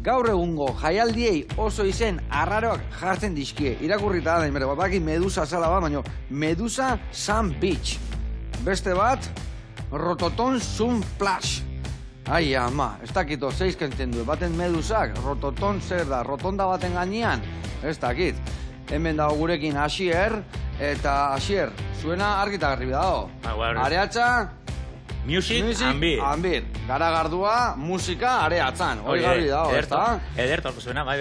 gaur egungo jaialdiei oso izen arraroak jartzen dizkie. Irakurrita da, baki Medusa zala bat, baina Medusa Sun Beach. Beste bat, Rototon Sun Plash. Ai, ama, ez dakito, zeizkentzen du, baten Medusak, Rototon zer da, rotonda baten gainean, ez dakit. Hemen dago gurekin Asier, eta Asier, zuena argita garri dago. Areatza... Music and beer. Garagardua, musika, areatzan. Hori garbi dago, ez da? Ederto, zuena, bai.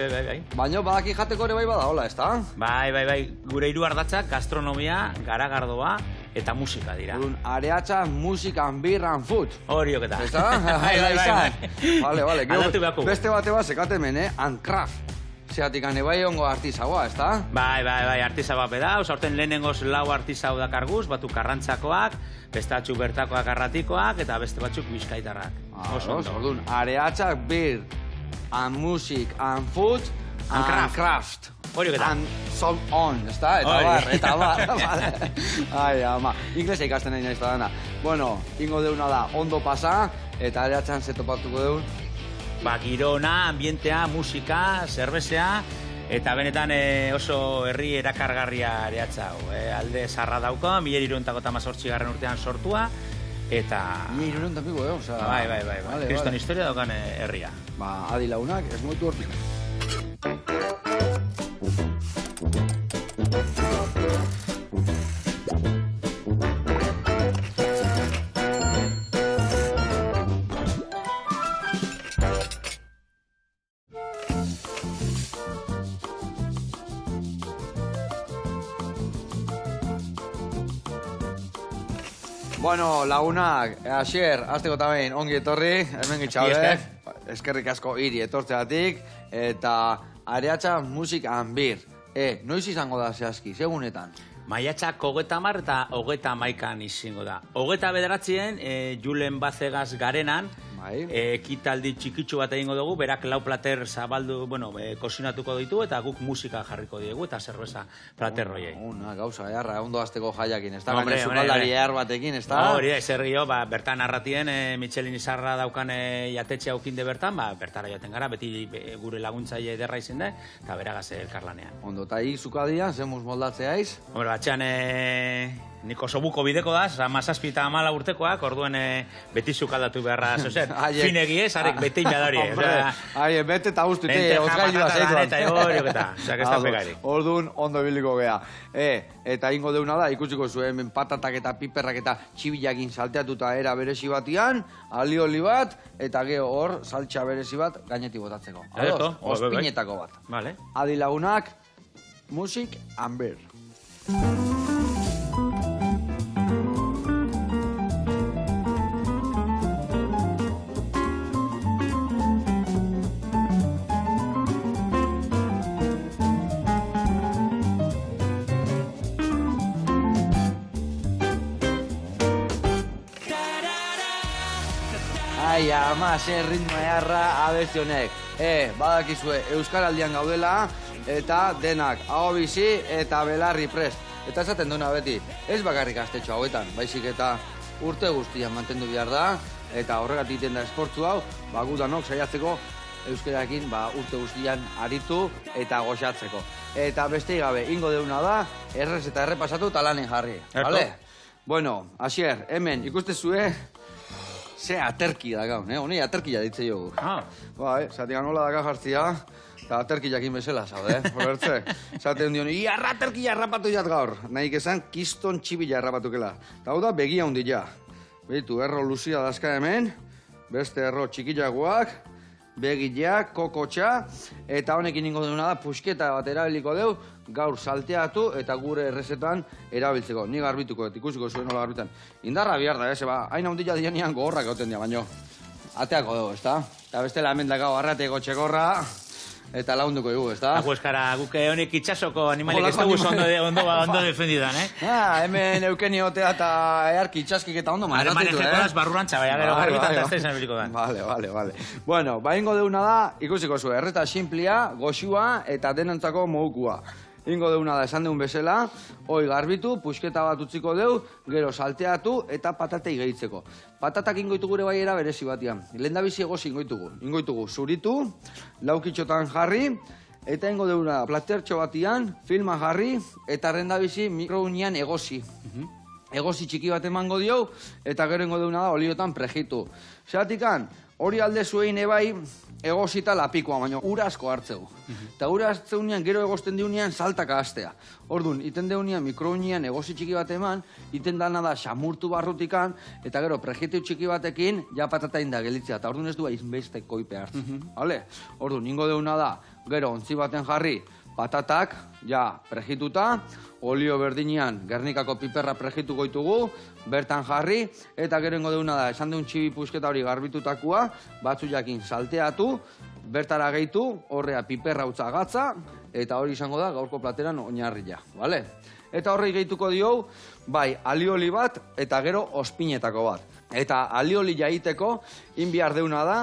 Baina badaki jateko ere bai badaola, ez da? Bai. Gure hiru ardatzak, gastronomia, garagardoa eta musika dira. Areatza, music and beer and food. Hori oketa. Ez da? Bai. Vale. Aldatu behako. Beste bate bat zekatemen, and craft. Zeatik ane bai ongo artizagoa, ez da? Bai, artizagoa peda. Horten lehenengoz 4 artizau dakarguz, batzuk karrantzakoak, beste batzuk bertakoak arratikoak, eta beste batzuk bizkaitarrak. Orduan, areatzak, beer, and music, and food, and craft. Hori oketa. And so on, ez da? Eta bar. Ai, ama. Inglesa ikasten nahi nahiz da dana. Bueno, ingo deuna da, ondo pasa, eta areatzan zetopatuko deun. Girona, ambientea, musika, zerbezea, eta benetan oso herri erakargarria areatza hau. Alde zarra dauko, 1918 urtean sortua, eta... 1918, oza... Bai. Kriston historia daukan herria. Adi launak, ez moitu hortik. Bueno, lagunak, Asier, azteko tabein, ongi etorri, hemen gitxaude. Eskerrik asko hiri etortzeatik, eta areatza musik and beer. Noiz izango da zehazki, segunetan? Maiatzak 30 eta 31 izango da. 29 Julen Bazegaz garenan, ekitaldi txikitsu bat egingo dugu, berak 4 plater zabaldu, kozinatuko ditu, eta guk musika jarriko diegu, eta zerbeza plater roiei. Gauza, ondo azteko jaiakin, ez da? Gaine sukaldari batekin, ez da? Hori, zergio, bertan arratien, Michelin izarra daukan jatetxe haukinde bertan, bertara joaten gara, beti gure laguntzaile ederra izen da, eta beragaz elkarlanean. Ondo, eta ikzukaldian, zemuz moldatzeaiz? Batxean, nik oso buko bideko da, 17 eta 14 urtekoak, orduen beti zukaldatu beharra, zozen, finegi ez, arek bete inbadari. Bete eta guztute, ozgailu da zeitu. Eta hori oketa, ozak ez da pegari. Orduan, ondo biliko gea. Eta ingo deuna da, ikusiko zuen, patatak eta piperrak eta txibilakin salteatuta era berezi batian, alioli bat, eta geho hor, saltxa berezi bat, gainetik botatzeko. Ospinetako bat. Adi lagunak, music and beer. Ai, ama, ze ritmo eharra abesti honek. Badakizue, Euskaraldian gaudela, eta denak hau bizi eta belarri prest. Eta esaten duna beti, ez bakarrik astetxo hauetan, baizik eta urte guztian mantendu behar da, eta horregatik egiten da esportzu hau, gudanok saiatzeko euskararekin urte guztian aritu eta goxatzeko. Eta beste gabe, ingo deuna da, errez eta errepasatu eta lanen jarri. Bueno, Asier, hemen ikustezue, ze aterki da gaun, honi aterkia ditze jogu. Zatik anola daka jartzia, eta aterkiakin bezala, zaude, horretze. Zaten dion, aterkia errapatu jat gaur. Nahik esan, kiston txibila errapatukela. Eta hau da, begia hundila. Beitu, erro luzia dazka hemen, beste erro txikilagoak, begiak, kokotxa, eta honekin ingo duna da, pusketa bat erabiliko deu, gaur salteatu eta gure errezetan erabiltzeko. Ni garbituko, ikusiko zuen nola garbitan. Indarra bihar da, hain handila dianian gogorrak gauten dira, baino. Ateako dugu, ezta? Eta bestela hemen dakau arrateko txekorra, eta launduko dugu, ezta? Hago eskara, guke honek itxasoko animalik ez dugu ondo defendidan, Hemen eukeni otea eta earki itxaskik eta ondo manezatitu, Manejeko barrurantza, baina gero garbitan eta ez da izan biliko dan. Vale. Bueno, ingo deuna da, ikusiko zu, erreta simplia, goxua eta denontzako mogukua. ingo deuna da esan deun bezala, hoi garbitu, pusketa bat utziko deu, gero salteatu eta patatei gehitzeko. Patatak ingoitu gure baiera berezi batian. Lehendabizi egozi ingoitugu zuritu, laukitxotan jarri, eta ingo deuna platertxo batian, filma jarri, eta rendabizi mikrounian egozi. Egozi txiki bat emango diau, eta gero ingo deuna da oliotan prejitu. Zeratikan, hori alde zuen ebai egozita lapikoa, baina ura asko hartzeu. Eta ura hartzeunean, gero egozten diunean saltaka hastea. Orduan, iten deunean mikrounian egozi txiki bat eman, iten dana da xamurtu barrutikan, eta gero prejitu txiki batekin, ja patata inda gelitzea. Eta orduan ez du hainbeste koipe hartzen. Orduan, ingo deuna da, gero ontzi baten jarri, patatak, ja, prejituta, olio berdinean Gernikako piperra prejitu goitugu, bertan jarri, eta gero ingo deuna da, esan deun txibi pusketa hori garbitutakoa, batzu jakin salteatu, bertara gehitu, horrea piperra utza gatza, eta hori izango da gaurko plateran oinarria, bale? Eta horrei gehituko diou, bai, alioli bat, eta gero ospinetako bat. Eta alioli jaiteko, inbiar deuna da,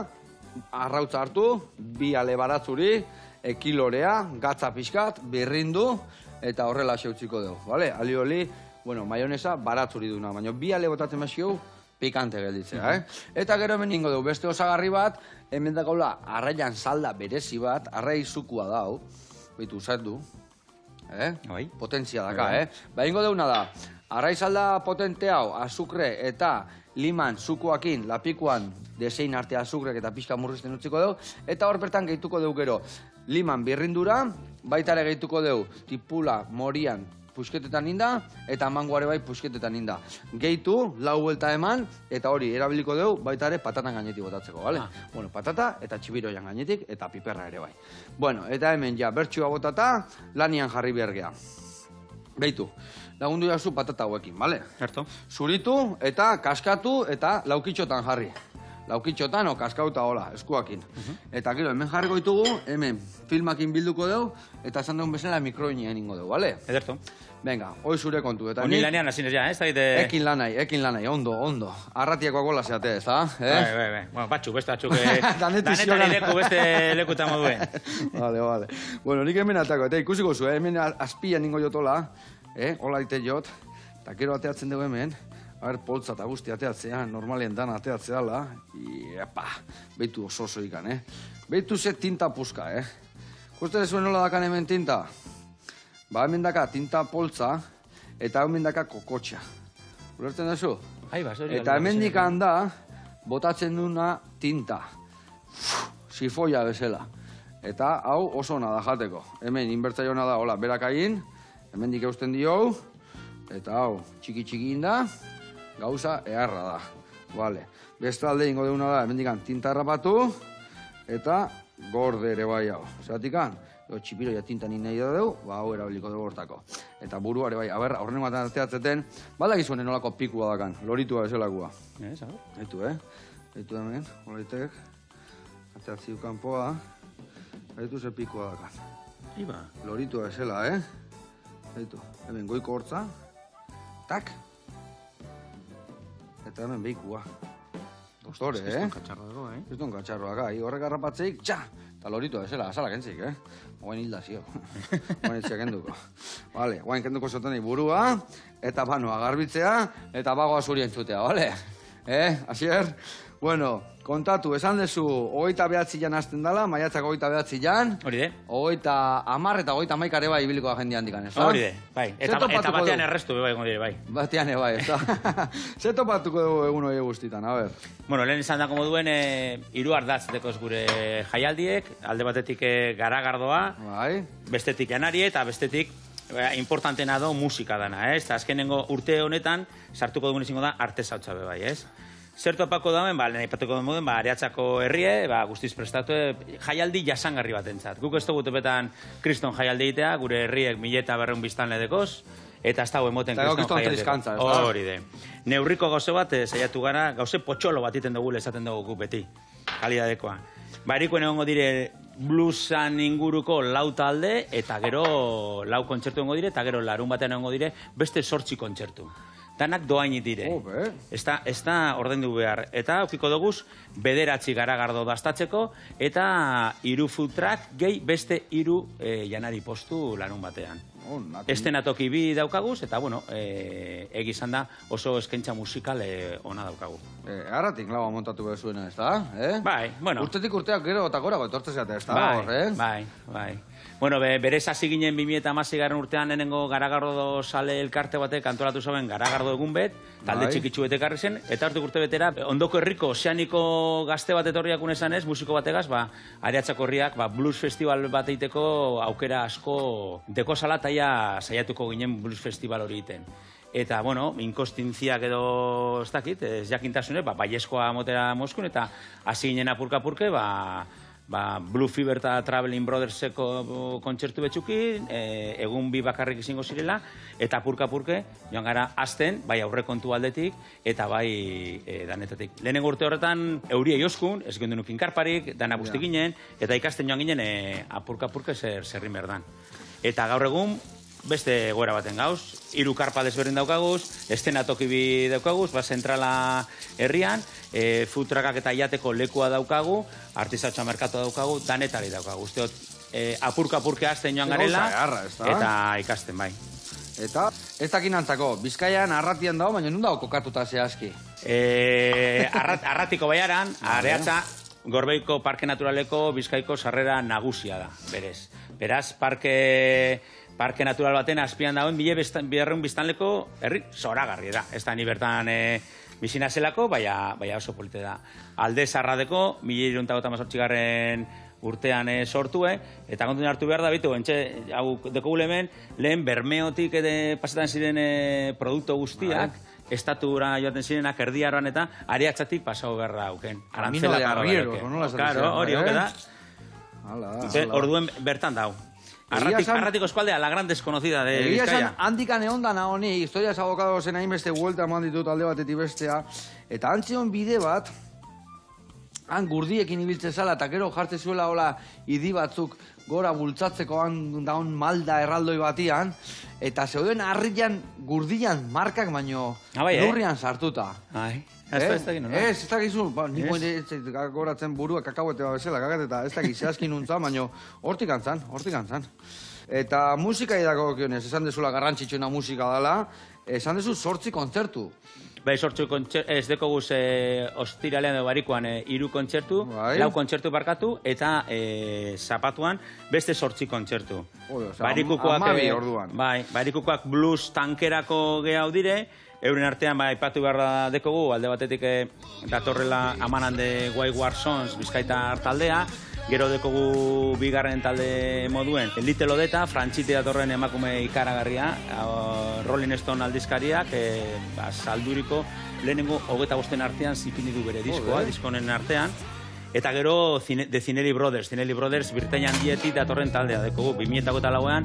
arrautza hartu, bi ale baratzuri, ekilorea, gatza pixkat, birrindu, eta horrela xeutziko dugu, bale? Alioli, bueno, maionesa baratzuri duna, baina bi ale botatzen masiu, pikante gelditzea, Eta gero hemen ingo dugu, beste osagarri bat, hemen dagoela, arraian salda berezi bat, arrai zukua dau, behitu, zaitu, potentzia daka, Ba, ingo duguna da, arrai salda potente hau, azukre eta liman zukuakin, lapikuan, desein arte azukrek eta pixka murrizten utziko dugu, eta hor bertan gehituko dugu gero, liman birrindura, baitare gehituko dugu, tipula morian pusketetan inda, eta mangoare bai pusketetan inda. Gehitu, lau buelta eman, eta hori erabiliko dugu, baitare patatan gainetik botatzeko, bale? Bueno, patata eta txibiroian gainetik, eta piperra ere bai. Bueno, eta hemen ja, bertxua botata, lanian jarri bergea. Behitu, lagundu jazu patata hauekin, bale? Certo. Zuritu, eta kaskatu, eta laukitxotan jarri. Laukitxotan, o kaskauta hola, eskuakin. Eta gero, hemen jarriko ditugu, hemen filmakin bilduko dugu, eta esan dugun bezala mikroinean ingo dugu, bale? Ederto. Venga, hoi zure kontu. Honi lanean hasin ez ja, ez? Ekin lanai, ondo. Arratiako gola zeate, ez da? Bai. Bueno, batzuk, beste batzuk. Danetan leku, beste lekuta moduen. Vale. Bueno, nik hemen atako, eta ikusiko zu, hemen azpian ningo jotola, hola ite jot, eta gero ateatzen dugu hemen, poltza eta guzti ateatzea, normalien dan ateatzea la, behitu oso ikan, Behitu ze tinta puska, Kuste zuen nola dakan hemen tinta? Ba, hemen daka tinta poltza, eta hemen daka kokotxa. Ulertzen duzu? Eta hemen dikan da, botatzen duna tinta. Sifoia bezala. Eta hau oso ona da jateko. Hemen inbertzaiona da, hola, berakain, hemen dik eusten dio, eta hau, txiki da, gauza eharra da. Vale. Beste alde ingo deuna da, hemen dikan tinta errapatu, eta gorde ere bai hau. Zeratikan, txipiroia tinta nahi da dugu, hau erabiliko dugu hortako. Eta buruare bai, horren batean ateatzeten, badakizunen nolako pikua dakan, loritua bezalakua. Haitu, Haitu hemen, horitek, ateatziu kanpoa, haitu ze pikua dakan. Loritua bezala, Haitu, hemen goiko hortza, tak, eta hemen behikua. Dostore, Kriston katxarroa, horrek arrapatzeik, txa! Eta loritua bezala, azalak entzik, Oain hilda zio. Oain etxeak enduko. Vale, oain kenduko zotenei burua, eta banoa garbitzea, eta bagoa zuri entzutea, vale? Asier? Bueno, kontatu, esan dezu, 29 jan hasten dala, maiatzak 29 jan. Hori de. 30 eta 31 ere bai ibiliko da jendean dikan, ez da? Hori de, bai. Eta batean errestu bai, bai. Batean bai, ez da? Zer topatuko dugu egun hori guztitan, a ber? Bueno, lehen izan da komoduen, 3 ardatz dekoz gure jaialdiek, alde batetik garagardoa, bestetik janari eta bestetik importantena do musika dana, ez? Azkenengo urte honetan, sartuko dugun izango da artesautza be bai, ez? Zer topako dauen, lehen aipatuko duen, Areatzako herrie, guztiz prestatu, jaialdi jasangarri bat entzat. Guk ez dugu tepetan kriston jaialdi egitea, gure herriek 1.200 biztanle dekoz, eta ez dago emoten kriston jaialdi. Hori de. Neurriko gauze bat, saiatu gara, gauze potxolo bat iten dugu, esaten dugu guk beti, kalidadekoa. Erikoen egongo dire bluesan inguruko 4 talde, eta gero 4 kontzertu egongo dire, eta gero larun batean egongo dire, beste 8 kontzertu. Danak doainit dire. Ez da ordendu behar. Eta aukiko doguz, 9 garagardo dastatzeko, eta 3 food truck gehi beste 3 janari postu larun batean. estenatoki bi daukaguz, eta, bueno, egizan da oso eskaintza musikal ona daukagu. Arratik laua montatu behar zuena, ez da? Bai, bueno. Urtetik urteak gero eta gorago etortzen zate, ez da? Bai. Bueno, berez hasi ginen 2016 urtean nenengo Garagardo sale elkarte batek antolatu zauen Garagardo egun bet, talde txikitsu betekarri zen, eta hortik urte betera, ondoko herriko ozeaniko gazte bat etorriak unesan ez, musiko bategaz, Ariatzako herriak blues festival bat eiteko aukera asko deko salataia saiatuko ginen blues festival hori iten. Eta, bueno, inkostintziak edo ez dakit, ez jakintasune, baieskoa motera Moskun, eta hasi ginen apurka-apurke, Blue Fever eta Traveling Brotherseko kontzertu betxukin, egun bi bakarrik izango zirela, eta apurka-apurke, joan gara azten, bai aurrekontu aldetik, eta bai danetatik. Lehenengo urte horretan, euria joskun, ez gendu nukin karparik, dana guzti ginen, eta ikasten joan ginen apurka-apurke zerrin berdan. Eta gaur egun, beste goera baten gauz, 3 karpa desberdin daukaguz, estenatoki bi daukaguz, zentrala herrian, futrakak eta jateko lekua daukagu, artizatxoa merkatua daukagu, danetari daukagu. Usteot, apurka-apurke azten joan garela, eta ikasten bai. Eta, ez dakinantzako, Bizkaian arratian dago, baina nun dago kokatuta zehazki? Arratiko baiaran, Areatza, Gorbeiko Parke Naturaleko Bizkaiko sarrera nagusia da, berez. Beraz, Parke Natural baten azpian dagoen 1.200 biztanleko herri zoragarri da. Ez da ni bertan bizina zelako, baina oso polite da. Alde Zarradeko 1958 urtean sortue, eta kontuen hartu behar da, bitu, hau dekogu hemen, lehen Bermeotik pasetan ziren produktu guztiak, estatura joaten zirenak erdiaroan eta Ariatzatik pasau beharra auken. Camino de Arriero, nola esaten ziren. Claro, hori hoke da. Orduen bertan dau. Arratiko eskualdea, la gran desconocida de Bizkaia. Egia esan, handikan egon da honi, historias abokados zen hainbeste vuelta eman ditut alde batetik bestea, eta antzion bide bat, han gurdiekin ibiltze zala, eta gero jartze zuela hola idi batzuk gora bultzatzeko han daun malda erraldoi batian, eta zeuden harrian gurdian markak baino lurrian sartuta. Ez da gino, no? Ez da gizu, nik goratzen burua kakauete bat bezala, kakateta, ez da gizazkin nuntza, baina hortik antzan. Eta musika idako kionez, esan dezula garrantzitsuena musika dela, esan dezu 8 kontzertu. Bai, 8 kontzertu, ez deko guz ostiralean edo barikoan 3 kontzertu, 4 kontzertu barkatu, eta zapatuan beste 8 kontzertu. Amabi orduan. Bai, barikukoak blues tankerako gehau dire, euren artean aipatu behar dekogu, alde batetik datorrela Amanan de White War Sons Bizkaita taldea, gero dekogu bigarren talde moduen Little Odetta, Frantxiti datorren emakume ikaragarria, Rolling Stone aldizkariak, salduriko lehenengo 25 artean zipini du bere diskoa, diskonen artean. Eta gero de Cinelli Brothers Britainia handietik datorren taldea dekogu, 2008an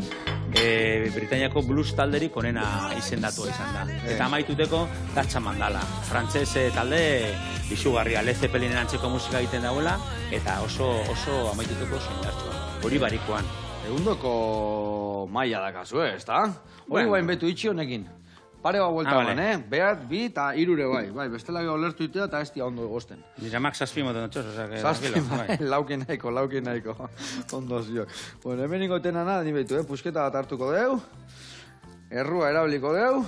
Britainiako blues talderik onena izendatua izan da. Eta amaituteko Datxa Mandala, frantzese talde izugarria, Led Zeppelinen antzeko musika egiten dauela, eta oso amaituteko soinartxoa. Hori barikoan. Egundoko maila dakazu, ez da? Hori bain betu itxi honekin. Pare bat buelta ban, Behat, 2 eta 3 bai. Bestela gero lertu itea eta ez dia ondo egosten. Niramak 7 moten otxos, osea, Zazpi, laukin nahiko. Ondo zio. Bueno, hemen ingotena nada, ni behitu, pusketa bat hartuko deu, errua erabiliko deu,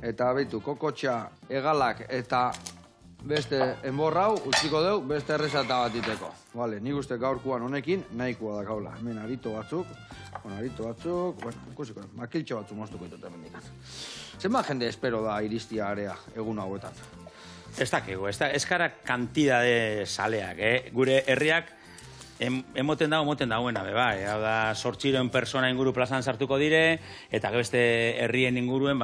eta behitu, kokotxa, egalak eta beste enborrau utziko deu, beste errezata bat iteko. Vale, nik uste gaurkuan honekin nahikoa da kaula. Hemen arito batzuk, ikusiko, makiltxo batzuk moztuko ditut hemen dikan. Zenba jende espero da iristia area egun hauetan? Ez dakigu, ez gara kantidade saleak, Gure herriak emoten dagoena, bai. Hau da, 800 persona inguru plazan sartuko dire, eta beste herrien inguruen,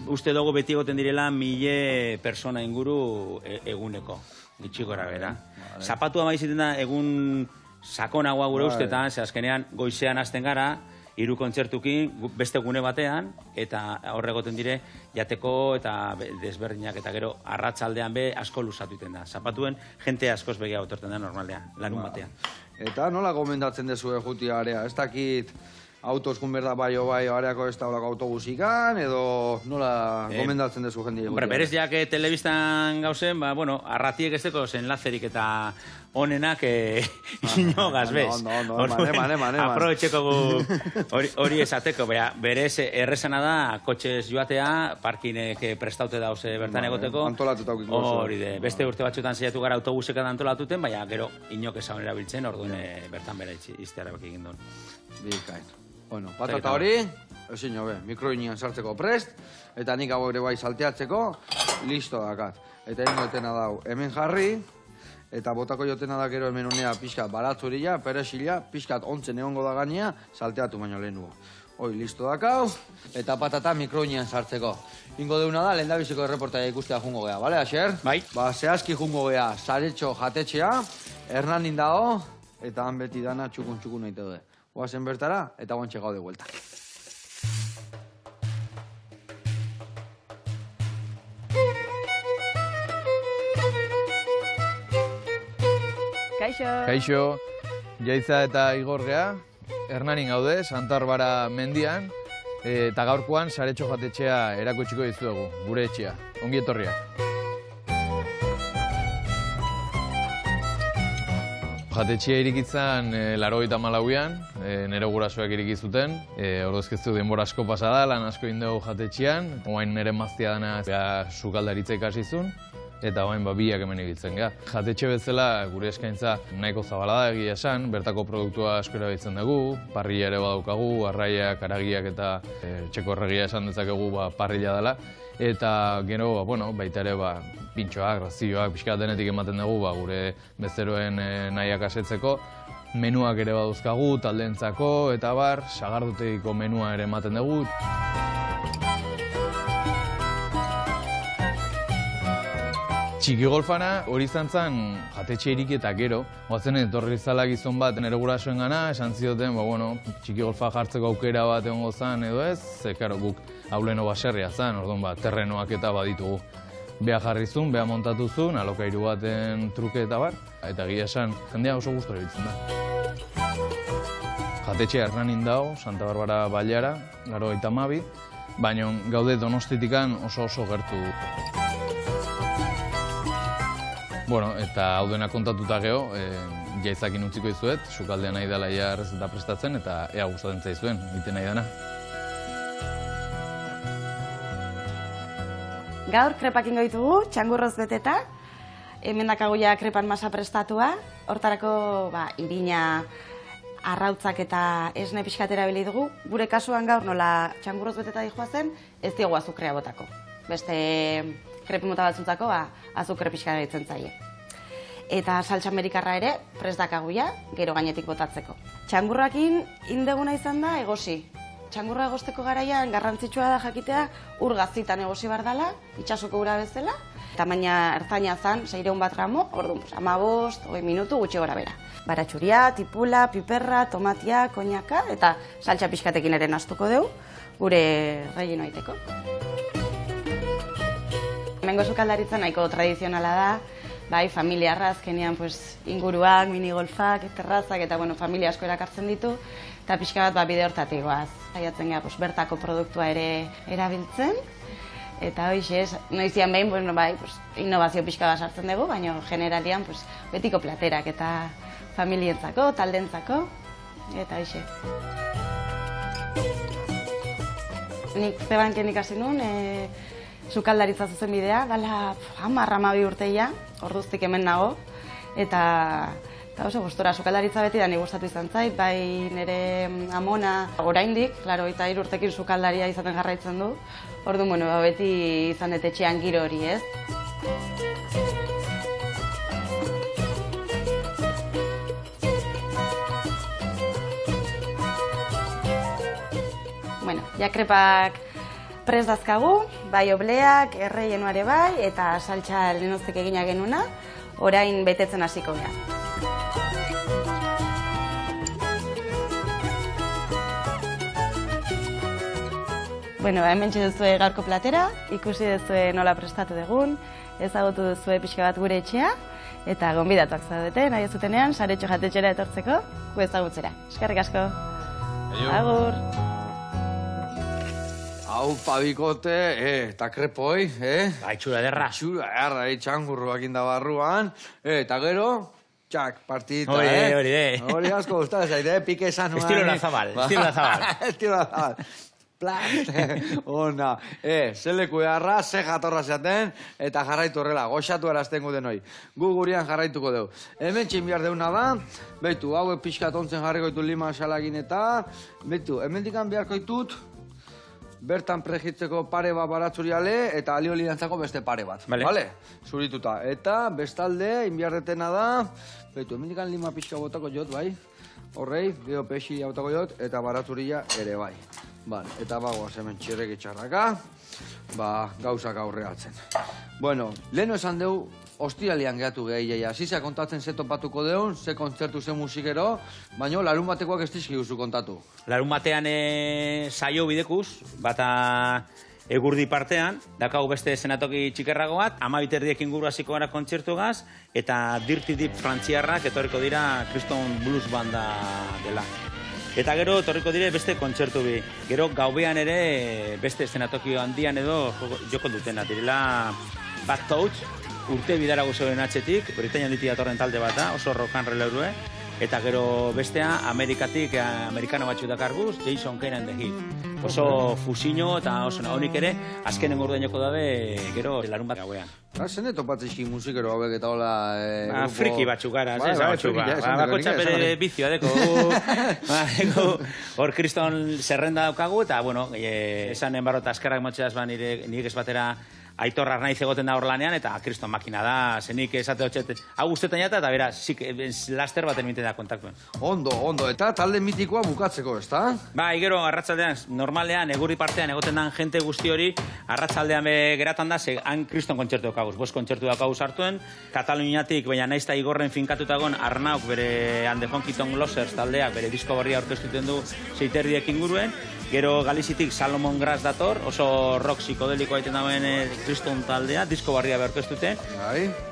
uste dugu beti egoten direla 1000 persona inguru eguneko, gitxikora bera. Zapatua maiziten da egun sakonagoa gure ustetan, ze azkenean goizean hasten gara, 3 kontzertukin, beste gune batean, eta horregoten dire, jateko eta desberdinak, eta gero arratsaldean be asko luzatu iten da. Zapatuen jente askoz begia otorten da normaldean, lanun batean. Eta nola gomendatzen dezue jutia area? Ez dakit autoz berda bai areako ez daulako autobusikan, edo nola gomendatzen dezu jendi? Berez jak telebistan gauzen, arratiek ez deko enlazerik eta onenak inogaz, bez? Eman. Aprobetxeko hori esateko, berez errezana da, kotxez joatea, parkinek prestaute dauze bertan egoteko. Antolatuta aukiko. Hori de, beste urte batzutan zeiatu gara autobuseka da antolatuten, baina gero inok ezagun erabiltzen, orduan bertan bera izteara bak egin duen. Bikain. Bueno, patata hori, ezin jobe, mikroinean sartzeko prest, eta nik hau ere bai salteatzeko, listo dakat. Eta egin jotena dau, hemen jarri, eta botako jotena da gero hemen honea pixkat baratzurila, peresila, pixkat ontzen egongo da gainea, salteatu baino lehenugo. Hoi, listo dakau, eta patata mikroinean sartzeko. Ingo deuna da, lehendabiziko erreportaia ikustea jungo gea, bale, Axer? Bai. Zehazki jungo gea, Saretxo jatetxea, Hernanin dago, eta han beti dana txukun nahi dude. Oazen bertara, eta guantxe gaude vuelta. Kaixo, Jaiza eta Igor gea, Hernanin gaude, Santarbara mendian, eta gaurkoan Saretxo jatetxea erakutsiko dizuegu, gure etxea. Ongi etorriak. Jatetxea irikitzen 84an, nire gurasoak irikizuten. Ordozkeztu denbora asko pasada, lan asko indegu jatetxean. Oain nire maztia dana sukaldaritza ikasizun, eta oain biak hemen ibiltzen geha. Jatetxe bezala gure eskaintza nahiko zabala da egia esan, bertako produktua asko erabiltzen dugu, parrilla ere badaukagu, arraiak, aragiak eta txeko erregia esan dezakegu parrilla dela. Eta gero, baita ere pintxoak, razioak, pixkat denetik ematen dugu gure bezeroen nahiak asetzeko. Menuak ere baduzkagu, taldeentzako, eta sagardotegiko menua ere ematen dugu. Txiki golfana hori izan zen jatetxe iriki eta gero. Goazen etorri zala gizon bat nire gurasoen gana, esan zioten, txiki golfa jartzeko aukera bat egongo zen edo ez, guk hauleno baserria zen, orduan terrenoak eta baditugu. Bea jarrizun, bea montatuzun, alokairu baten truke eta eta egia esan, jendea oso gustora ibiltzen da. Jatetxea Hernanin dago, Santa Barbara Bailara, 82, baina gaude Donostitikan oso gertu. Eta hau dena kontatuta geho, Jaizakin utziko izuet, sukaldean nahi dela errezeta prestatzen, eta ea gustatzen zaizuen, egiten nahi dena. Gaur krepak ingo ditugu, txangurroz beteta, hemen dakaguia krepan masa prestatua, hortarako irina, arrautzak eta esne pixkat erabili dugu. Gure kasuan gaur nola txangurroz beteta dihoa zen, ez diogu azukrea botako. Beste krepi mota batzuntako azukre pixkat egiten zaie. Eta saltsa amerikarra ere prest dakaguia, gero gainetik botatzeko. Txangurrakin indeguna izan da egosi. Txangurra egosteko garaian garrantzitsua da jakitea ur gazitan egosi bar dela, itsasoko ura bezala. Tamaina ertaina zen, 600 bat gramo, orduan 15, 20 minutu gutxi gora bera. Baratxuria, tipula, piperra, tomatia, koinaka eta saltsa pixkatekin ere nastuko dugu, gure relleno aiteko. Hemengo sukaldaritza nahiko tradizionala da, familiarra azkenean inguruak, minigolfak, terrazak eta familia asko erakartzen ditu, eta pixka bat bide hortatik goaz. Saiatzen gara bertako produktua ere erabiltzen, eta noizian behin innovazio pixka bat sartzen dugu, baina generalian betiko platerak eta familientzako, taldeentzako, eta hoxe. Nik zebanken ikasi nuen, sukaldaritza zuzen bidea, dala 10-12 urteia, orduztik hemen nago, eta oso gustora sukaldaritza beti da ni gustatu izan zait, bai nire amona oraindik, 23 urtekin sukaldaria izaten jarraitzen du, orduan beti izan dut etxean giro hori, ez? Ja krepak prest dazkagu, bai obleak, erreienuare bai, eta saltsa lehenoztek egina genuna, orain betetzen hasiko gara. Hemen duzue gaurko platera, ikusi duzue nola prestatu dugun, ezagutu duzue pixka bat gure etxea, eta gonbidatuak zaudete, nahi ez zutenean, Saretxo jatetxera etortzeko, gu ezagutzera. Eskerrik asko! Agur. Hau, pabikote, eta krepoi, Itxura derra. Itxura derra, txangurruak inda barruan. Eta gero, txak, partita, Hori asko guztara zaite, pike esan nuen. Estilo Lazabal, estilo Lazabal. Estilo Lazabal. Plast. Ona. Zeleku eharra, ze jatorra zeaten, eta jarraitu horrela, goxatu erazten guden hoi. Gu gurian jarraituko deu. Hemen txin behar deuna da, behitu, hauek pixkat ontzen jarriko ditu lima salagin eta, behitu, hemen dikan beharko ditut, bertan prejitzeko pare bat baratzuriale eta alioliantzako beste pare bat. Vale? Zurituta. Eta bestalde, inbiarretena da, behitu, hemen dikan lima pixka botako jot, bai? Horrei, geho pexi botako jot, eta baratzuria ere bai. Eta bagoaz hemen txirrek itxarraka, gauzak aurreatzen. Bueno, leheno esan deu, ostialian gehatu gehiagia. Zizia kontatzen ze topatuko deun, ze kontzertu, ze musikero, baina larun batekoak ez dizki guzu kontatu. Larun batean saio bidekuz, bata egurdi partean, dakagu beste zenatoki txikerrago bat, 12:30 inguru hasiko gara kontzertugaz, eta Dirty Deep frantziarrak etorriko dira Kriston Blues Banda dela. Eta gero etorriko dire beste kontzertu bi. Gero gaubean ere beste eszenatoki handian edo joko dutena. Direla Bad Touch, urte bidara guzoen atxetik, Britainan diti datorren talde bat da, oso rock and roll eurue. Eta gero bestea amerikano batxu dakarguz, Jason Kane and the Heat. Oso fusino eta oso honik ere, azkenen ordainoko dabe gero larun bat gauean. Zene topatzizki musikero hauek eta hola... Friki batzuk gara, bakotxa bere bizioa deko. Hor kriston zerrenda daukagu eta, bueno, esanen barrota askarrak motxeaz nik ez batera Aitor Arnaiz egoten da hor lanean, eta kriston makina da, zenik esate hotxet, hau guztetan jata, eta bera, laster baten minten da kontaktuen. Ondo, eta talde mitikoa bukatzeko, ezta? Gero, arratsaldean, normalean, egurri partean egoten dan jente guzti hori, arratsaldean geratan da, han kriston kontzertu daukaguz, 5 kontzertu daukaguz hartuen, Kataluniatik, baina naizta igorren finkatutagon, Arnauk bere And the Honky Tonk Losers taldeak, bere disko berria aurkeztuten du 6 inguruen, gero Galizitik Salomon Gras dator, oso rock psikodeliko aiten dauen kriston taldea, disko barria berkeztuten.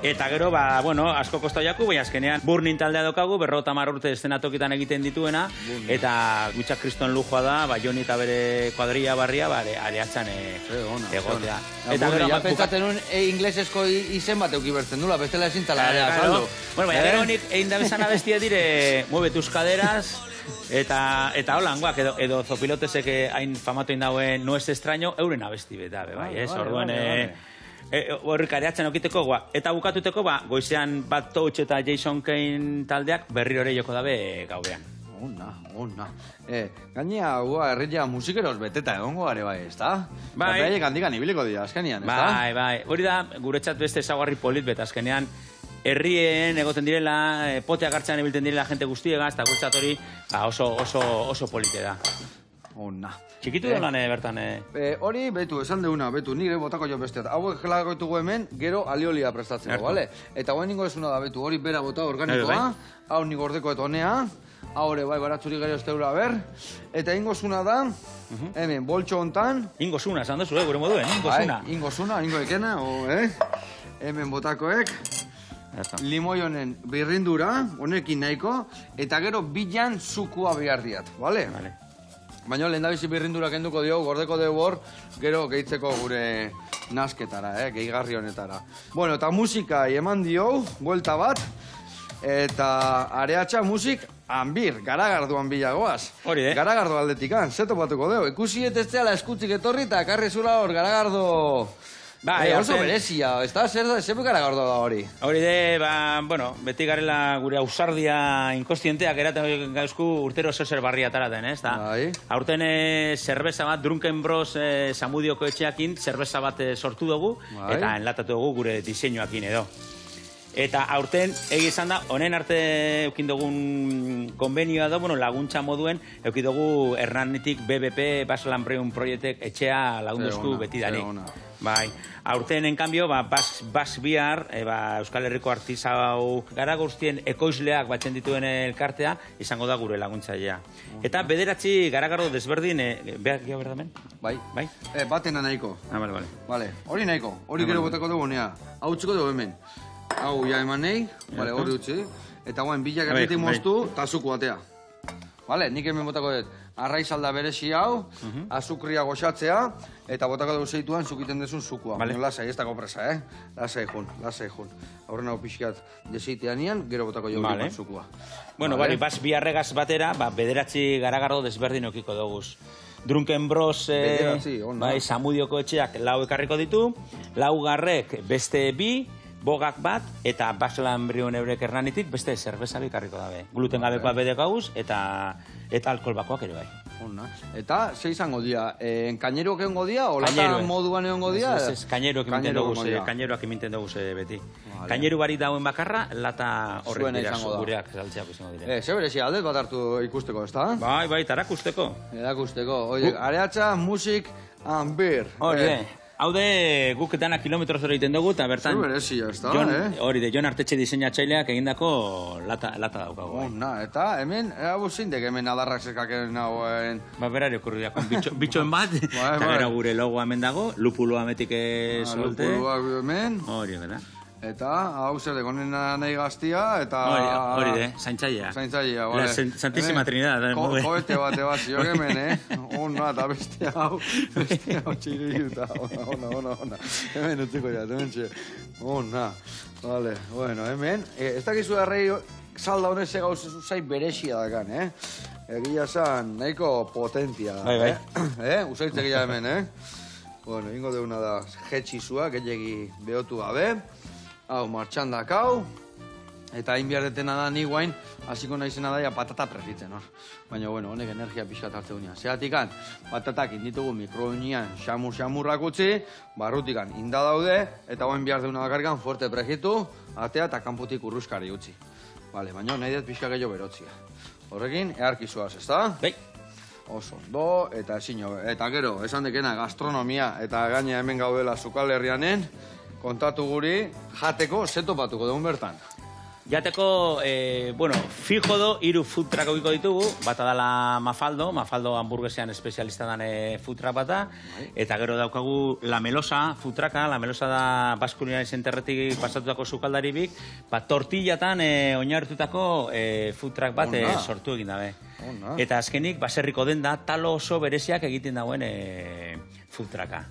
Eta gero, asko kosta jaku, baina azkenean Burning taldea daukagu, 50 urte eszenatokitan egiten dituena, eta gutxak kriston lujoa da, Joni eta bere kuadrilla barria, areatzen egotea. Eta gero, ja pentsaten un inglesesko izen bat eukibertzen dula, bestela ezin tala saldu. Bueno, baina gero honik egin da bezana bestia dire, mueve tus caderas, eta holangoak edo Zopilotesek hain famatu indauen No es extraño, euren abesti beta, bai, ez? Orduan, horrik areatzen okiteko, eta bukatuteko, goizean Bad Touch eta Jason Kane taldeak berriro ere joko dabe gaubean. Ona. Gainea, herria musikeroz beteta egongo gare bai, ez da? Bai. Eta gandikan ibiliko dira, azkenean, ez da? Bai. Hori da, guretzat beste ezagarri polit beta, azkenean, herrien egoten direla, poteak hartzean ebilten direla jente guztiegaz, eta guretzat hori oso polite da. Ona. Txikitu da lan bertan? Hori, esan deuna, nire botako jo besteat. Hauek jelako ditugu hemen, gero aliolia prestatzeko, bale? Eta guen ningo esuna da, hori bera bota organikoa, hau nik ordeko eta honea, haure bai baratzuri gero esteura ber, eta ingo zuna da, hemen, boltxo hontan... Ingo zuna, esan duzu, gure moduen, ingo zuna, ingo ekena, hemen botakoek, limoi honen birrindura, honekin nahiko, eta gero bilan zukua behar diat, bale? Baina lehen dabizi birrindura kenduko dio, gordeko dugu hor, gero gehitzeko gure nasketara, gehigarri honetara. Bueno, eta musika eman dio, buelta bat, eta areatxa musik hanbir, garagarduan bilagoaz. Hori, Garagardo aldetikan, zeto batuko dugu. Ikusi etezteala eskutzik etorri eta karri zula hor garagardo... oso berezia, ez da? Zer garagardo da hori? Hori de, beti garela gure ausardia inkostienteak eraten gauzku urtero zer barria taraten, ez da? Aurten zerbeza bat, Drunken Bros Zamudioko etxeakin, zerbeza bat sortu dugu, eta enlatatu dugu gure diseinuakin edo. Eta aurten, izan da, honen arte eukin dugun konbenioa da, laguntza moduen, eukin dugu Hernanetik BBP, Basel Breun proiektek etxea lagunduzku beti dani. Bai, aurten, en cambio, Bas Bihar, Euskal Herriko artizau gara guztien ekoizleak batzen dituen elkartea, izango da gure laguntzailea. Eta bederatzi garagardo desberdin, behar gio berdamen? Bai. Batena nahiko. Vale. Hori nahiko, hori gero boteko dugu nea. Hau txiko dugu hemen. Hau ja eman nahi, hori utzi. Eta guen, bilak erretik moztu, eta zuku batea. Vale, nik hemen botako dut, arraizalda berezi hau, azukria goxatzea, eta botako dugu zeituan zukiten dezun zukua. Baina lasai, ez dago presa, Lasai jun. Aurren hau pixkat dezeitean nian, gero botako jo gero zukua. Bueno, bari, bas biarregaz batera, bederatzi garagardo desberdin okiko doguz. Drunken Bros, Samudioko etxeak lau ekarriko ditu, laugarrek beste bi, bogak bat, eta Baslan Brion eurek hernanitik beste zerbeza bikarriko dabe. Gluten gabekoa bedeko gauz, eta alkohol bakoak ere bai. Eta, ze izango dia? Kaineroak egongo dia, o lata moduan egongo dia? Ez, kaineroak iminten dugu beti. Kaineru barik dauen bakarra, lata horrek dira, gureak saltzeak izango dire. Ze berezia aldet bat hartu ikusteko, ez da? Bai, tarakusteko. Oie, areatza, musik, and beer. Hau de guk danak kilometro zero egiten dugu, eta bertan... Zer berezia, ez da, Hori de, Jon Artetxe diseinatzaileak egindako lata daukagu. Eta hemen, hau zindek hemen adarrak zekaken nagoen... Berari okurriak, bitxoen bat, eta gero gure logoa hemen dago, lupuloa metik solte. Lupuloa hemen. Hori, bera. Eta, hau zer dekonen nahi gaztia, eta... Hori de, zaintzailea. Bale. La Santísima Trinidad. Koete bate bat ziok hemen, Ona, eta bestia hau txiruiuta. Ona. Hemen utziko jat, hemen txe. Ona. Vale, bueno, hemen. Ez dakizu errei salda honez gauz zai berexia dakan, Egia zan, nahiko potentia. Bai. Usaitze gila hemen, Bueno, ingo deuna da jetxizua, gehiagi behotu gabe. Hau, martxan dakau. Eta hain behar detena da ni guain, hasiko naizena daia patata presitzen, Baina, bueno, honek energia pixkat hartze gunean. Zeratikan, patatak inditugu mikrounian xamurrak utzi, barrutikan inda daude, eta guain behar deuna bakarrikan fuerte prejitu, atea eta kanpotik urruskari utzi. Vale, baina nahi dut pixka gehiago berotzia. Horrekin, earkizuaz, ez da? Bai. Oso ondo, eta eta gero, esan dekena gastronomia, eta gaina hemen gaudela Sukal Herrianen, kontatu guri, jateko zetopatuko dugun bertan. Jateko, fijo do, 3 food truck okiko ditugu, bata dala Mafaldo hamburguesean espezialista dan food truck bata, eta gero daukagu La Melosa food trucka, La Melosa da Baskulinari Zenterretik pasatutako sukaldaribik, tortillatan oinarritutako food truck bat sortu egin dabe. Eta azkenik, baserriko denda, talo oso bereziak egiten dauen food trucka.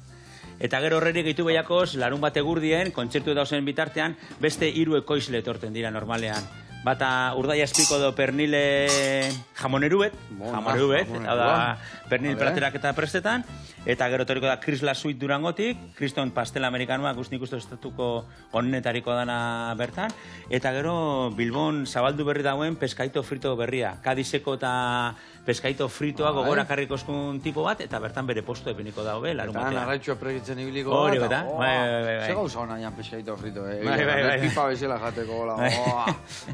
Eta gero horreri gehitu behiakoz, larun bat egurdien, kontzertu dauzen bitartean, beste 3 ekoizle etorten dira normalean. Bata Urdaia espiko do pernile jamoneruet, hau da pernil platerak eta prestetan, eta gero toriko da Krisla Suite Durangotik, Kriston Pastela Amerikanoa guzti ikustu estatuko onenetariko dana bertan, eta gero Bilbon zabaldu berri dauen peskaito frito berria, Kadizeko eta peskaito fritoa gogora karriko eskun tipo bat, eta bertan bere postu epiniko daube, larun batean. Eta narraitxua pregitzen ibiliko bat. Hori beta, bai. Ze gauza hona jan peskaito frito, Bai. Pipa bezala jateko,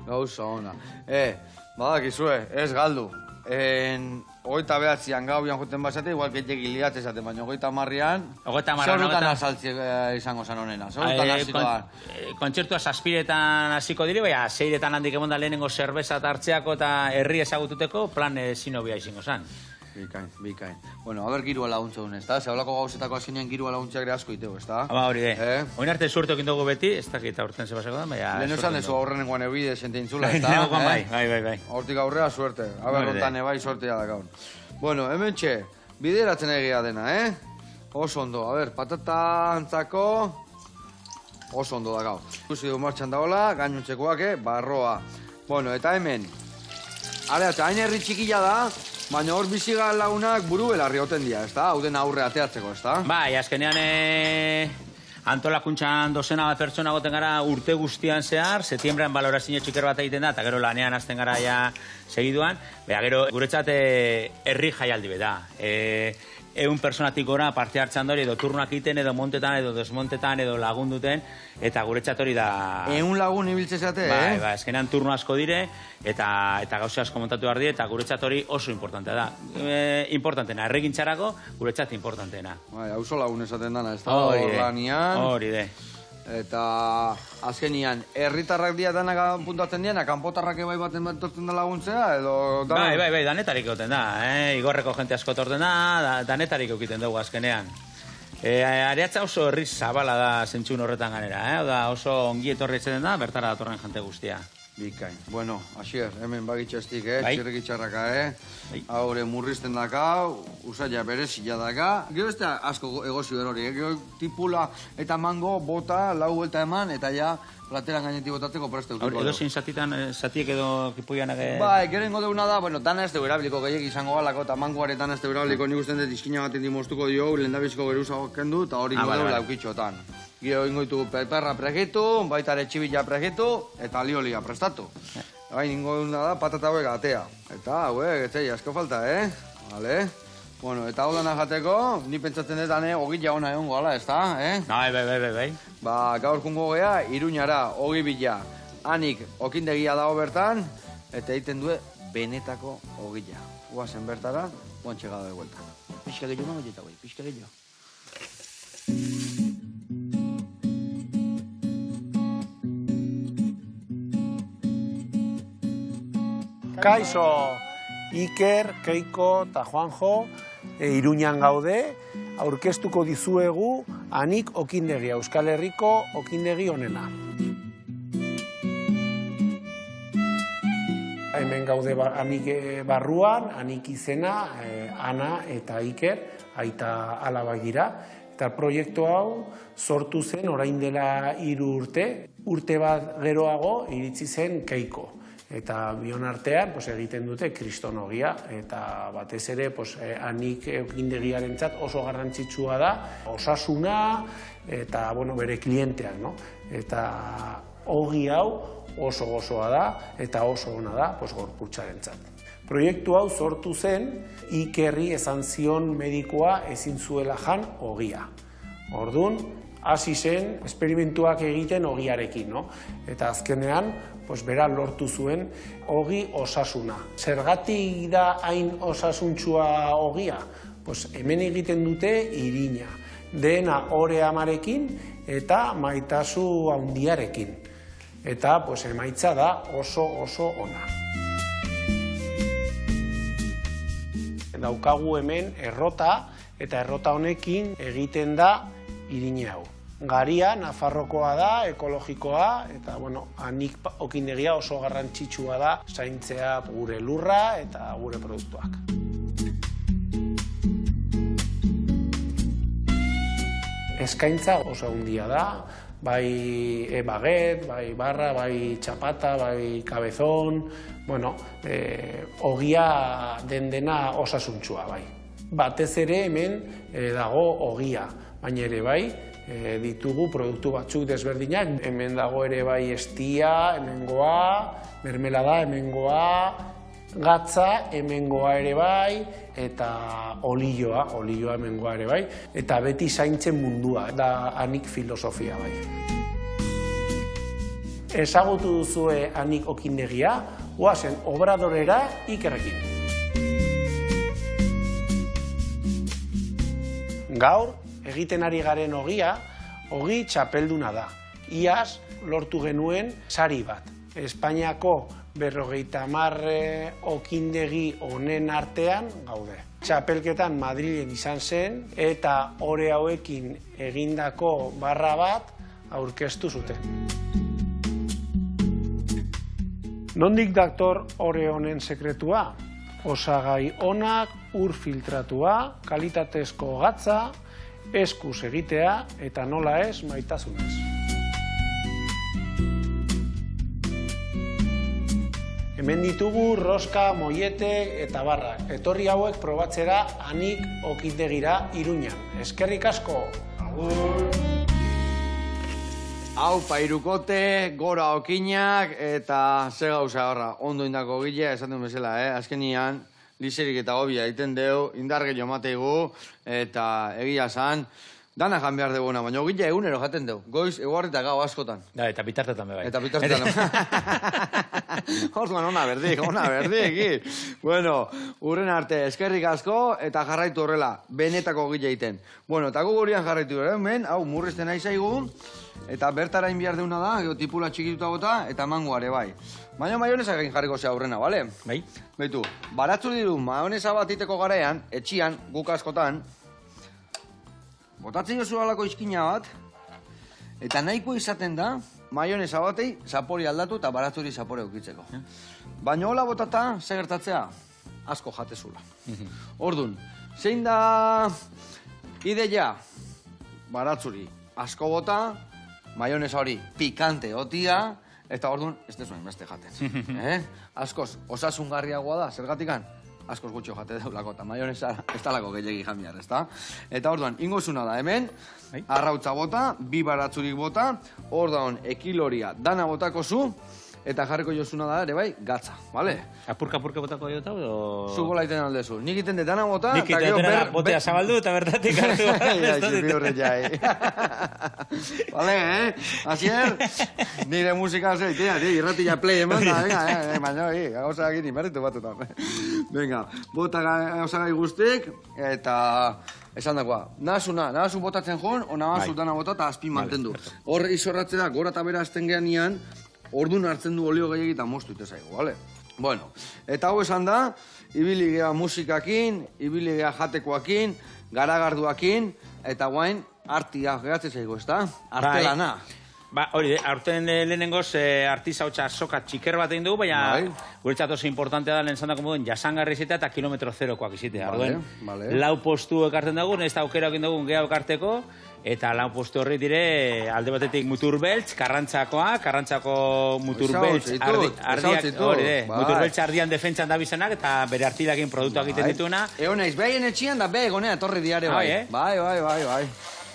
gauza ona. Badakizue, ez galdu. 29an gauian juten basate, igual que llegi liatze zaten, baina 30an... Zorutan azaltzi izango zan honena, zorutan hasiko da. Kontzertua 7etan hasiko dire, baina 6etan handik emonda lehenengo zerbeza hartzeako eta herri ezagututeko plan sinobia izango zan. Bikain. Bueno, haber girua laguntza duen, ez da? Zeholako gauzetako azkenean girua laguntziak ere asko itego, ez da? Hori de. Oin arte suerte okin dugu beti, ez dakit aurten zebasako da, baina... Lehen esan ez aurrenengoan ebide sentintzula, ez da? Bai. Hortik aurrea suerte. Haber hortan ebai suertea dakaun. Bueno, hemen txe, bideratzen egia dena, Oso ondo, patata antzako... Oso ondo dakau. Ikusi du martxan dagoela, gainuntzekoak, barroa. Bueno, eta hemen... Areatza, hain herri txikila da, baina hor biziga lagunak buru belarri oten dira, ez da? Hau den aurre ateatzeko, ez da? Bai, azkenean antolakuntzan dozena bat pertsona goten gara urte guztian zehar, setiembrean balorazio txiker bat egiten da, eta gero lanean hasten gara ja segiduan, gero guretzat herri jaialdi beda. 100 personatik gora parte hartzan dori edo turnak egiten, edo montetan, edo desmontetan, edo lagunduten, eta guretzat hori da... 100 lagun ibiltze zate, Bai, eskenean turno asko dire, eta gauza asko montatu behar dire, eta guretzat hori oso importantea da. Importantena, erregintzarako guretzat importanteena. Bai, auzo lagun esaten dana, ez da? Hori de. Eta azkenian, herritarrak dira danak puntatzen dian, kanpotarrak ebai baten bat torten da laguntzea, edo... Bai, danetarik egoten da, Igorreko jente asko torten da, danetarik egiten dugu azkenean. Areatza oso herri zabala da zentzun horretan ganera, oso ongi etorri etzen da, bertara datorren jente guztia. Bikain. Bueno, Asier, hemen bagitxastik, Bai. txirrikitxarraka, Bai. Haure murrizten daka, usaila berezila daka. Gero ez da asko egozio erori, gero tipula eta mango bota, lau vuelta eman, eta ja plateran gainetik botatzeko preste Hor, utiko. edo zein zatiek edo kipuian ege... Bai, gero ingo deuna da, bueno, dana ez dugu erabiliko gehiak izango galako, eta mangoare dana ez dugu erabiliko, nik usten dut izkina baten dimoztuko dio, lehendabiziko geruza kendu, eta hori ingo vale, dugu vale. laukitxotan. Gero ingo ditugu peperra pregitu, baita ere txibila pregitu, eta aliolia prestatu. Baina ingo deuna da, patata hauek atea. Eta, hauek, etzei, asko falta, Vale? Bueno, eta hau dana jateko, ni pentsatzen dut dane ogila ona egon goala, ez da, Bai. Ba, gaur jungo gea, Iruñara, ogi bila. Hanik okindegia dago bertan, eta egiten due benetako ogila. Guazen bertara, guantxe gada de vuelta. Pixka gehiago nago jeta, güey, pixka gehiago. Kaixo, Iker, Keiko eta Juanjo, Iruñan gaude, aurkeztuko dizuegu Hanik okindegia, Euskal Herriko okindegi onena. Hemen gaude Hanik barruan, Hanik izena, Ana eta Iker, aita alabak dira. Eta proiektu hau sortu zen orain dela 3 urte, urte bat geroago iritsi zen Keiko. Eta bion artean egiten dute kristonogia, eta batez ere Hanik okindegiarentzat oso garrantzitsua da, osasuna eta bere klienteak. Eta ogi hau oso gozoa da eta oso ona da gorputzarentzat. Proiektu hau sortu zen, Ikerri esan zion medikoa ezin zuela jan ogia. Orduan, hasi zen esperimentuak egiten ogiarekin, eta azkenean bera lortu zuen ogi osasuna. Zergatik da hain osasuntsua ogia? Hemen egiten dute irina, dena ore amarekin eta maitasu handiarekin. Eta emaitza da oso ona. Daukagu hemen errota, eta errota honekin egiten da irina hau. Garia, Nafarrokoa da, ekologikoa, eta Hanik okindegia oso garrantzitsua da zaintzea gure lurra eta gure produktuak. Eskaintza oso handia da, bai baget, bai barra, bai txapata, bai kabezon, ogia dena osasuntsua bai. Batez ere hemen dago ogia, baina ere bai, ditugu produktu batzuk desberdinak. Hemen dago ere bai estia, hemengoa, mermelada, hemengoa, gatza, hemengoa ere bai, eta olioa hemengoa ere bai. Eta beti zaintzen mundua, da Hanik filosofia bai. Ezagutu duzue Hanik okindegia, goazen Obradorera Ikerrekin. Gaur, egiten ari garen ogia, ogi txapelduna da. Iaz lortu genuen sari bat. Espainiako 50 okindegi honen artean gaude. Txapelketan Madrilen izan zen eta ore hauekin egindako barra bat aurkeztu zuten. Nondik dator ore honen sekretua? Osagai onak, ur filtratua, kalitatezko gatza, eskuz egitea eta nola ez maitasunez. Hemen ditugu roska, moiete eta barrak. Etorri hauek probatzera Hanik okindegira Iruñan. Eskerrik asko! Aupa irukote, gora okinak eta ze gauza horra. Ondo indako gile, esaten bezala, azkenian, liserik eta hobia egiten deu, indar gehiago mateigu, eta egia zan, dana jan behar duguna, baina gile egunero jaten deu. Goiz, eguarri eta gau askotan. Da, eta bitartetan bai. Eta bitartetan. Hortuan, ona berdik. Bueno, urren arte, eskerrik asko, eta jarraitu horrela, benetako gile egiten. Bueno, eta gu gurian jarraitu hemen, hau murrizten nahi zaigu, eta bertara inbiar deuna da, tipula txikituta bota, eta mangoare bai. Baina maionesa egin jarriko zea aurrena, bale? Bai. Baitu, baratzu diru maionesa bat iteko garean, etxian, guk askotan, botatzen jozu alako izkina bat, eta nahiko izaten da, maionesa batei zapori aldatu eta baratzuri zapore eukitzeko. Baina hola botata, ze gertatzea? Asko jatezula. Ordun, zein da ideia? Baratzuri asko bota, maionesa hori pikante otia, eta ordun, ez dezuen beste jaten. Askoz, osasungarriagoa da, zergatikan? Askoz gutxo jate deulako, eta maionesa ez talako gehiagi jamiar, ez da? Eta orduan, ingozuna da hemen, arrautza bota, 2 baratzurik bota, orduan, ekiloria dana botako zu, eta jarriko jozuna da ere bai, gatza, bale? Apurka-apurka botako jota, edo... Zu gola iten aldezu. Nik iten dut dana bota, nik iten dut botea zabaldu eta bertatik hartu. Bi horre jai. Bale, Asier? Nire musika zeitea, irratila play eman da, venga, baina, gauza egin inberritu batutan. Venga, bota osagai guztik, eta... Esan dagoa, nahazu botatzen joan, o nahazu dana bota eta azpin mantendu. Hor izorratze da, gora eta bera azten gehan ordun hartzen du olio gehiagik eta moztu ite zaigu, bale? Bueno, eta hau esan da, ibili gea musikakin, ibili gea jatekoakin, garagarduakin, eta guain, artia gehatzen zaigu, ez da? Artelana. Ba, hori, aurten lehenengoz artizautza soka txiker bat egin dugu, baina guretzat oso importantea da lehen zandako moduen jasangarri izatea eta kilometro zerokoak izatea. Lau postu ekartzen dugu, ez da aukera egin dugu gehiago ekarteko, eta lau postu horri dire alde batetik muturbeltz, karrantzako muturbeltz ardian defentsan da bizanak, eta bere artilakin produktuak egiten dituena. Ego naiz, behaien etxian da beha egonea etorri diare bai. Bai.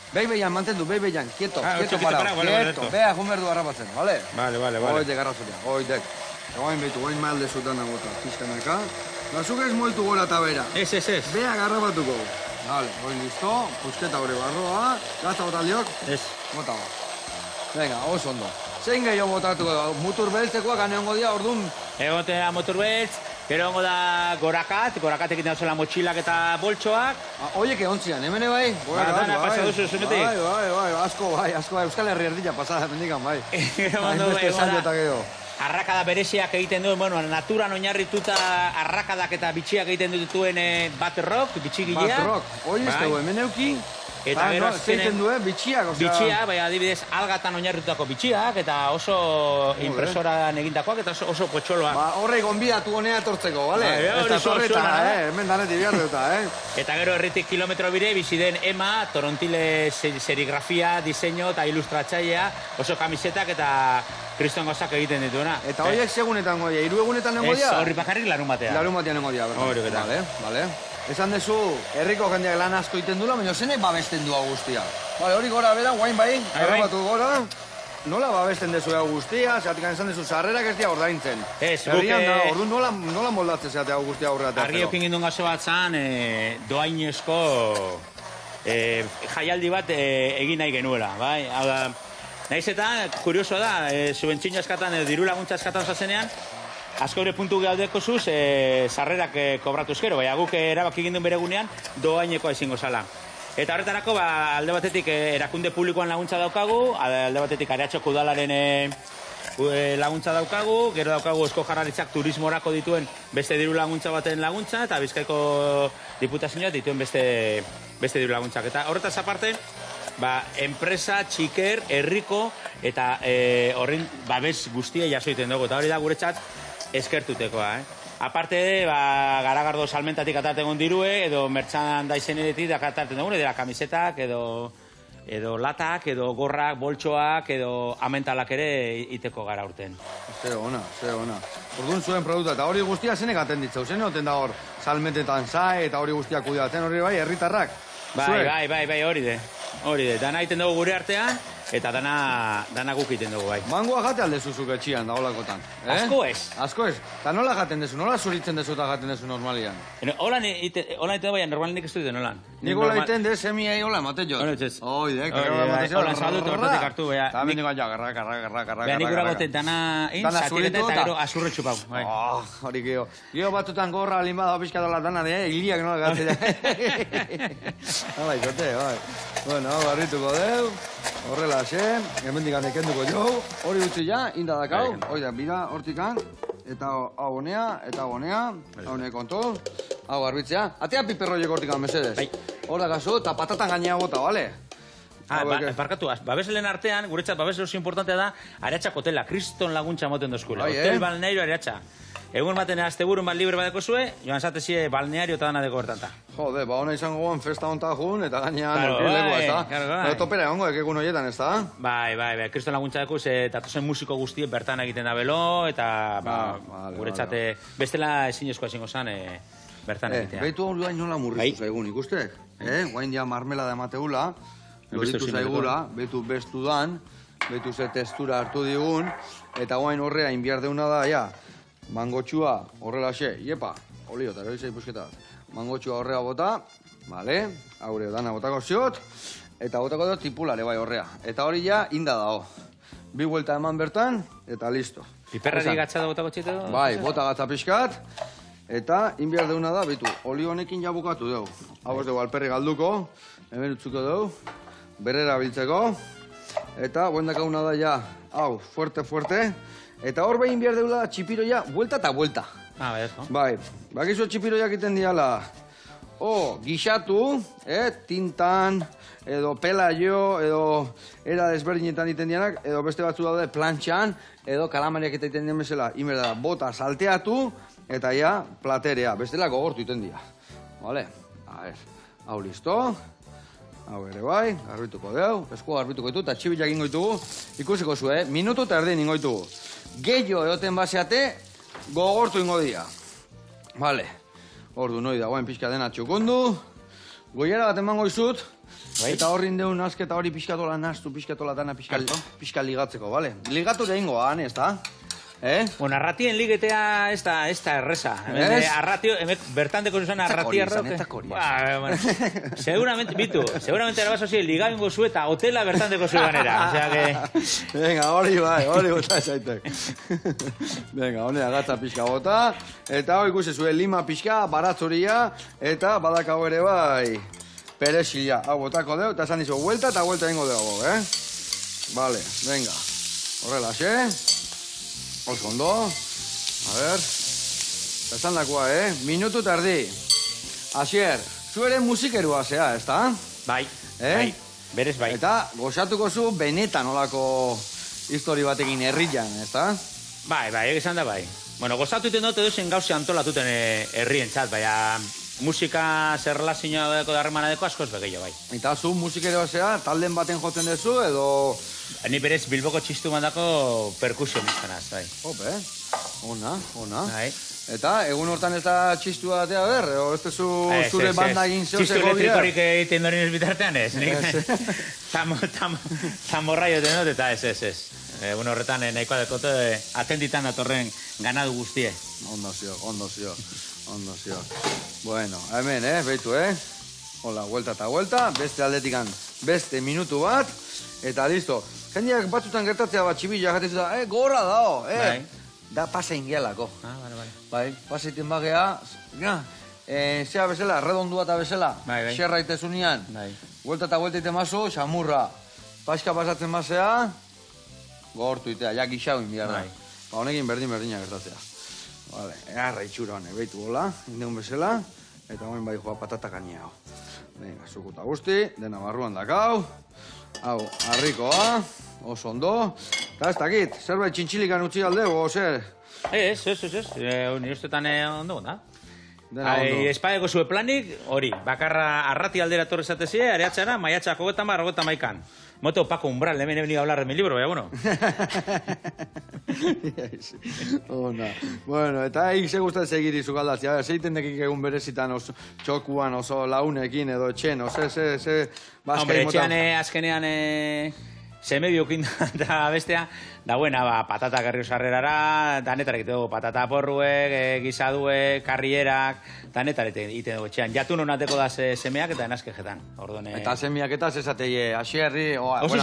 Behi-behian, mantendu, behi-behian, quieto parao, beha junberdu harrapatzen, bale? Bale. Oitek garrazuria, oitek. Egoin behitu, oin malde zutan agota, fiskanaka. Lazuk ez moitu gora eta bera. Ez. Beha garrapatuko. Bale, oin listo, pusketa hori barroa, gazta botaldiok? Ez. Bota ba. Venga, oso ondo. Zein gehiago botatuko, mutur beltzekoak aneongo dia, ordun? Egotea mutur beltz, gero ongo da gorakatek egiten zela motxilak eta boltsoak. Oiek egontzian, hemen bai? Dana pasa duzu, zunetik? Bai, asko bai, Euskal Herri erdila pasada mendikan bai. Hainbeste zailo eta geho. Arrakada bereziak egiten duen, naturan oinarrituta arrakadak eta bitxiak egiten dituen bat rock, bitxigilea. Bat rock, hoi ez dugu, hemen euki. Eta gero zeiten duen, bitxiak, osea... Bitxiak, bai, adibidez, algatan oinarritutako bitxiak, eta oso impresoran egindakoak, eta oso potxoloak. Ba, horrei gonbidatu honea etortzeko, bale? Eta torreta, hemen danetik behar duta, Eta gero herritik kilometro bire, bizi den Ema, Torontile serigrafia, diseño eta ilustratzailea, oso kamisetak eta kriston gozak egiten dituena. Eta horiek segunetan godia, 3 egunetan nengo dia? Ez, horri bakarrik larun batean. Larun batean nengo dia, berda. Vale. Esan dezu, herriko jendeak lan asko iten dula, baina zenek babesten du guztia. Bale, hori gora bera, guain bai, garrapatu gora. Nola babesten dezu guztia, zeatik esan dezu sarrerak ez dia ordaintzen. Ez, guke... Ordu nola moldatzen zeatea guztia aurreatea. Argi okin gindun gazo bat zan, doainezko jaialdi bat egin nahi genuela, bai? Hau da, nahiz eta, kurioso da, subentzino eskatan, diru laguntza eskatan zazenean, asko ere puntu gealdeko zuz, sarrerak kobratu eskero, baina guk erabaki egin duen beregunean, doainekoa izango zala. Eta horretarako, alde batetik erakunde publikoan laguntza daukagu, alde batetik Areatxoko udalaren laguntza daukagu, gero daukagu Eusko Jaurlaritzak turismorako dituen beste diru laguntza baten laguntza, eta Bizkaiko Diputazioak dituen beste diru laguntzak. Eta horretaz aparte, enpresa, txiker, herriko, eta horren babes guztia jasoiten dugu. Eta hori da guretzat eskertutekoa, Aparte, garagardo salmentatik atarten dirue, edo merchandise-enetik atarten dugu, edo kamisetak, edo latak, edo gorrak, boltsoak, edo amentalak ere iteko gara urten. Ze ona. Orduan zuen produkta, eta hori guztia zenek aten ditzau, zenek oten da hor salmentetan zai, eta hori guztia kudeatzen, hori bai, herritarrak. Bai, hori de. Dana iten dugu gure artean, eta dana guk iten dugu, bai. Mangoa jate aldezu zuk etxian, da holakotan. Asko ez. Asko ez. Eta nola jaten dezu, nola zuritzen dezu eta jaten dezu normalian? Hola iten du, baina normalian nik ez duten holan. Nik hola iten dez, semiei hola ematen jot. Oidek, hola saldu, hortatik hartu, beha. Eta bendik baina, garra. Beha nik uragoten dana zatirete eta gero azurre txupau. Hori geho. Geho batutan gorra alin bada pixkatola dana, hiliak nola gatzea. Bai, zote, bai. Bueno, barrituko deu, horrela zen, hemendik handekenduko jo, hori utzi ja, inda dakau, oida, bida, hortikan, eta hau honea, hau nekonto, hau garbitzea. Atea piperroiek hortikan, mesedez. Hor da gazu, eta patatan gainea bota, bale? Barkatu, babesleen artean, guretzat babes oso importantea da, Areatxak hotela, kriston laguntza moten dozkula. Hotel balneario Areatxa. Egun baten asteburun bat libre badeko zue, joan zatezie balneario eta dana deko hortanta. Jode, hona izango goan festa honta jun, eta gainean orkilekoa, ez da? Topera egongo, egun horietan, ez da? Bai, kriston laguntza dekuz, eta tozen musiko guztiek bertan egiten da belo, eta guretzat bestela ezinezkoa ezingo zan bertan egitea. Beitu hori duain nola murriztu zaigun, ikustek? Guain dia marmela da emateula, loditu zaigula, beitu bestu dan, beitu ze testura hartu digun, eta guain horrea inbiar deuna da, ja, mangotxua horrela xe, iepa, olio, eta gero izai pusketa. Mangotxua horrea bota, bale, haure dana botako ziot, eta botako dut tipulare bai horrea. Eta hori ja, inda dao. Bi vuelta eman bertan, eta listo. Piperrari gatza da botako txetu? Bai, bota gatza pixkat, eta inbiar deuna da, bitu, olio honekin ja bukatu dugu. Hau ez dugu alperri galduko, hemen utzuko dugu, berrera biltzeko, eta buendakauna da ja, hau, fuerte, eta hor behin behar deula txipiroia, vuelta eta vuelta. Bai, bakizu txipiroiak iten diala, gixatu, tintan, edo pelaio, edo era desberdinetan iten dianak, edo beste batzu daude plantxan, edo kalamariak eta iten dian bezala, inberda, bota salteatu, eta ja, platerea, bestela gogortu iten dia. Vale, hau listo. Hau ere bai, garbituko deu, eskua garbituko ditu, eta txibilak ingoitugu, ikusiko zu, minutu eta erdin ingoitugu. Gehiago egoten baseate, gogortu ingo dira. Vale, ordu noi da, guain pixka dena txukundu, goiera bat emango izut, eta horrin deun asketa hori pixkatola nastu, pixkatola dana pixka ligatzeko, vale? Ligatu da ingo, ez da? Bueno, arratien ligetea ez da erreza. Arratio, bertan deko zuzan arratia errote. Seguramente erabazo zi, ligabingo zu eta hotela bertan deko zu ganera. Venga, hori bota esaitek. Venga, honi agatza pixka bota. Eta hori ikusi zuen lima pixka, baratzuria, eta badakau ere bai. Perexila, hau botako deu, eta esan dizu, vuelta eta vuelta ingo dugu, Vale, venga. Horrela, oso ondo, a ver, esan dakoa, minutu tardi. Asier, zu ere musikerua zea, ez da? Bai, berez bai. Eta gozatuko zu benetan olako histori batekin herrian, ez da? Bai, egizan da bai. Bueno, gozatu iten dut edozen gauze antolatuten herrien txat, baina musika zer relazioa deko darremana deko askoz begeio bai. Eta zu musikerua zea, talden baten jotzen dezu, edo... Ni berez Bilboko txistu mandako perkusionistanaz, bai. Hope, ona. Bai. Eta egun hortan ez da txistu batea ber, edo ez tezu zure banda egin zeozeko txistu elektrikorik egiten dorin ez bitartean ez, tamborraio den dut eta ez. Egun horretan nahikoa dekote atenditan datorren ganadu guztie. Ondo zio. Bueno, hemen, beitu, hola, vuelta eta vuelta, beste aldetikan, beste minutu bat, eta listo. Jendeak batzutan gertatzea bat txibila jatezu da, gorra dao, Da pasa ingialako. Vale. Bai, pasa iten bagea, zea bezala, redondua eta bezala, xerra itezunean, vuelta eta vuelta ite mazu, xamurra, paska pasatzen basea, gogortu itea, ja gixau inbiarra. Ba, honekin berdina gertatzea. Vale, egarra itxura hone, behitu gola, indeun bezala, eta honen bai joa patatak ania hau. Venga, zukuta guzti, dena barruan dakau, hau, harrikoa, oso ondo, eta ez dakit, zerbait txintxilikan utzi aldeu, zer? Ez, nire ustetan ondo, da? Dena ondo. Espaideko zue planik, hori, bakarra arrati aldera torre zatezie, areatxara, maiatxak 30, Moto Paco Umbral, hemen he venido a hablar de mi libro, baina, bueno. Ona. Bueno, eta egin ze gustatzen segiri zugaldatzea. Zeiten dekik egun berezitan oso txokuan, oso launekin edo etxen, ze... Hombre, etxean azkenean seme biokin da bestea, da buena, patata garrio sarrerara, danetarek dugu, patata porruek, gisaduek, karrierak, danetarek iten dugu etxean. Jatun honateko da semeak eta enazkejetan. Eta semeak eta zezateie, asierri, oso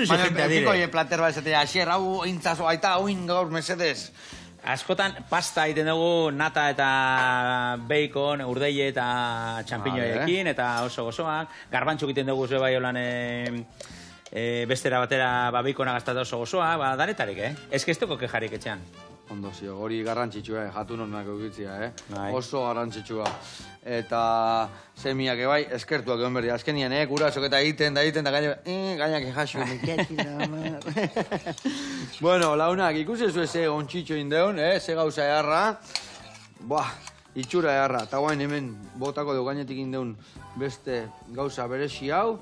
exigentea dire. Oie plater bat ezateie, asier, hau intzazo, aita, hau gaur mesedez. Askotan pasta egiten dugu nata eta bacon, urdeie eta txampiñoekin, eta oso gozoak. Garbantxuk egiten dugu zue bai holan bestera batera babeikona gaztatu oso gozoak, danetarek, Ez que ez duko kejarik etxean. Ondo zio, hori garrantzitsua, jatun honak eukitzia, Bai. oso garrantzitsua. Eta semiak ebai, eskertuak egon berdi, azkenien, kurasok eta egiten da gainak jasu. Bueno, launak, ikusi zuen ze ontxitxo indeun, ze gauza eharra. Buah, itxura eharra, eta guain hemen botako dugu gainetik indeun beste gauza beresi hau.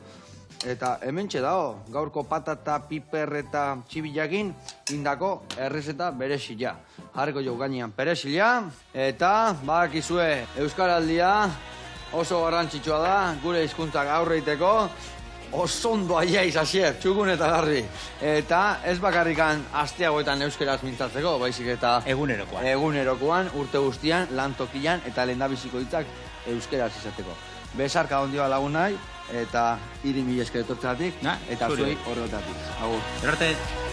Eta hementxe dago, gaurko patata, piper eta txibilakin indako errezeta berezila. Jarriko jo gainean perezila, eta badakizue Euskaraldia oso garrantzitsua da, gure hizkuntzak aurreiteko, oso ondo aiaiz hasier, txukun eta garbi. Eta ez bakarrikan asteagoetan euskaraz mintzatzeko, baizik eta egunerokoan, urte guztian, lantokian eta lehendabiziko hitzak euskaraz izateko. Besarka ondioa lagunai, eta 3.000 esker etortzeatik, eta zuei horretatik. Agur. Erarte.